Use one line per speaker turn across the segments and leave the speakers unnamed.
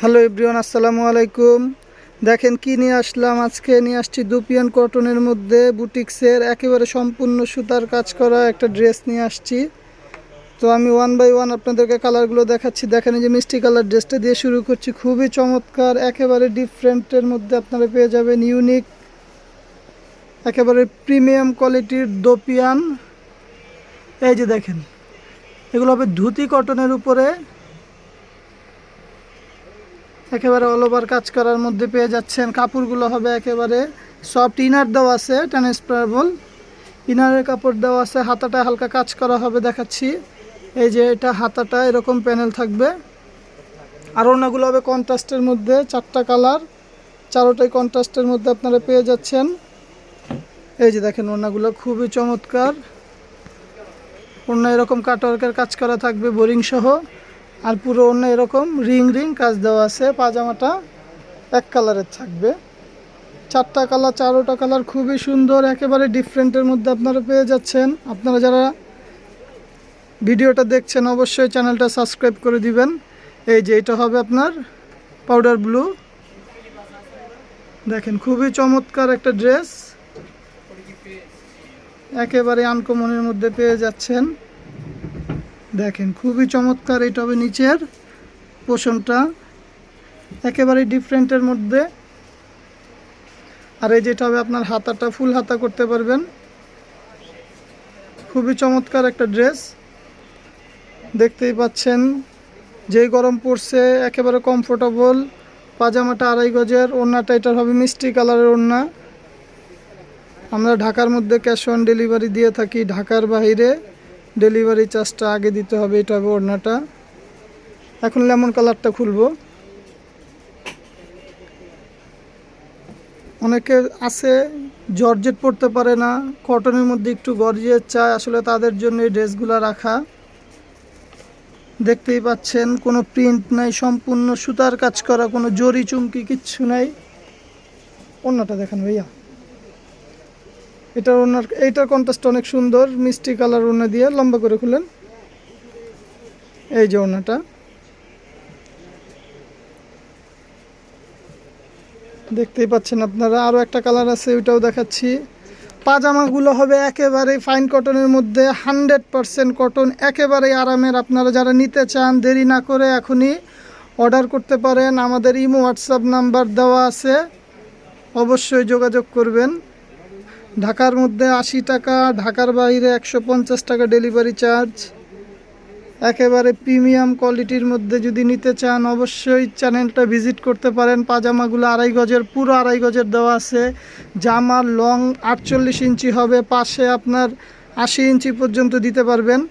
Hello everyone, আসসালামু আলাইকুম। দেখেন কি নিয়ে আসলাম। আজকে নিয়ে আসছি দুপিয়ান কটনের মধ্যে বুটিক্সের একেবারে সম্পূর্ণ সুতার কাজ করা একটা ড্রেস নিয়ে আসছি। তো আমি ওয়ান বাই ওয়ান আপনাদেরকে কালারগুলো দেখাচ্ছি। দেখেন যে মিষ্টি কালার ড্রেসটা দিয়ে শুরু করছি। খুবই চমৎকার, একেবারে ডিফারেন্টের মধ্যে আপনারা পেয়ে যাবেন ইউনিক, একেবারে প্রিমিয়াম কোয়ালিটির দুপিয়ান। এই যে দেখেন, এগুলো হবে ধুতি কটনের উপরে, একেবারে অল ওভার কাজ করার মধ্যে পেয়ে যাচ্ছেন। কাপড়গুলো হবে একেবারে সফট, ইনার দেওয়া আছে ট্রান্সপারেবল, ইনারের কাপড় দেওয়া আছে। হাতাটা হালকা কাজ করা হবে, দেখাচ্ছি। এই যে এটা হাতাটা এরকম প্যানেল থাকবে। আর ওড়নাগুলো হবে কন্ট্রাস্টের মধ্যে, চারটা কালার, চারোটাই কন্ট্রাস্টের মধ্যে আপনারা পেয়ে যাচ্ছেন। এই যে দেখেন ওড়নাগুলো খুবই চমৎকার। ওড়না এরকম কাটওয়ার্কের কাজ করা থাকবে বোরিং সহ, আর পুরো ওড়না এরকম রিং রিং কাজ দেওয়া আছে। পাজামাটা এক কালারের থাকবে, চারটা কালার, চারোটা কালার খুবই সুন্দর, একেবারে ডিফারেন্টের মধ্যে আপনারা পেয়ে যাচ্ছেন। আপনারা যারা ভিডিওটা দেখছেন অবশ্যই চ্যানেলটা সাবস্ক্রাইব করে দিবেন। এই যে এটা হবে আপনার পাউডার ব্লু। দেখেন খুবই চমৎকার একটা ড্রেস, একেবারে আনকমনের মধ্যে পেয়ে যাচ্ছেন। দেখেন খুবই চমৎকার। এটা হবে নিচের পোষণটা, একেবারে ডিফারেন্টের মধ্যে। আর এই যেটা হবে আপনার হাতাটা, ফুল হাতা করতে পারবেন। খুবই চমৎকার একটা ড্রেস, দেখতেই পাচ্ছেন। যেই গরম পড়ছে একেবারে কমফোর্টেবল। পাজামাটা 2.5 গজের, ওড়নাটা এটার হবে মিষ্টি কালারের ওড়না। আমরা ঢাকার মধ্যে ক্যাশ অন ডেলিভারি দিয়ে থাকি, ঢাকার বাইরে ডেলিভারি চার্জটা আগে দিতে হবে। এটা হবে ওড়নাটা। এখন লেমন কালারটা খুলবো। অনেকে আছে জর্জেট পরতে পারে না, কটনের মধ্যে একটু গর্জিয়াস চায়, আসলে তাদের জন্য এই ড্রেসগুলো রাখা। দেখতেই পাচ্ছেন কোনো প্রিন্ট নাই, সম্পূর্ণ সুতার কাজ করা, কোনো জরি চুমকি কিচ্ছু নাই। ওড়নাটা দেখেন ভাইয়া, এটার ওড়নার, এইটার কন্ট্রাস্ট অনেক সুন্দর, মিষ্টি কালার ওড়না দিয়ে। লম্বা করে খুলেন। এই যে ওড়নাটা দেখতেই পাচ্ছেন আপনারা। আরও একটা কালার আছে, ওইটাও দেখাচ্ছি। পাজামাগুলো হবে একেবারে ফাইন কটনের মধ্যে, 100% কটন, একেবারে আরামের। আপনারা যারা নিতে চান দেরি না করে এখনই অর্ডার করতে পারেন। আমাদের ইমো হোয়াটসঅ্যাপ নাম্বার দেওয়া আছে, অবশ্যই যোগাযোগ করবেন। ঢাকার মধ্যে 80 টাকা, ঢাকার বাইরে 150 টাকা ডেলিভারি চার্জ। একেবারে প্রিমিয়াম কোয়ালিটির মধ্যে যদি নিতে চান অবশ্যই চ্যানেলটা ভিজিট করতে পারেন। পাজামাগুলো 2.5 গজের, পুরো 2.5 গজের দেওয়া আছে। জামার লং 48 ইঞ্চি হবে, পাশে আপনার 80 ইঞ্চি পর্যন্ত দিতে পারবেন।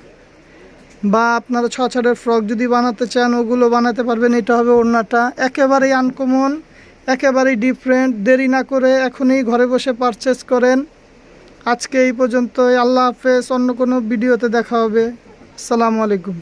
বা আপনারা 6 ছাড়ের ফ্রক যদি বানাতে চান ওগুলো বানাতে পারবেন। এটা হবে ওড়নাটা, একেবারেই আনকমন, একেবারেই ডিফারেন্ট। দেরি না করে এখনই ঘরে বসে পারচেস করেন। আজকে এই পর্যন্তই, আল্লাহ হাফেজ। অন্য কোনো ভিডিওতে দেখা হবে। আসসালামু আলাইকুম।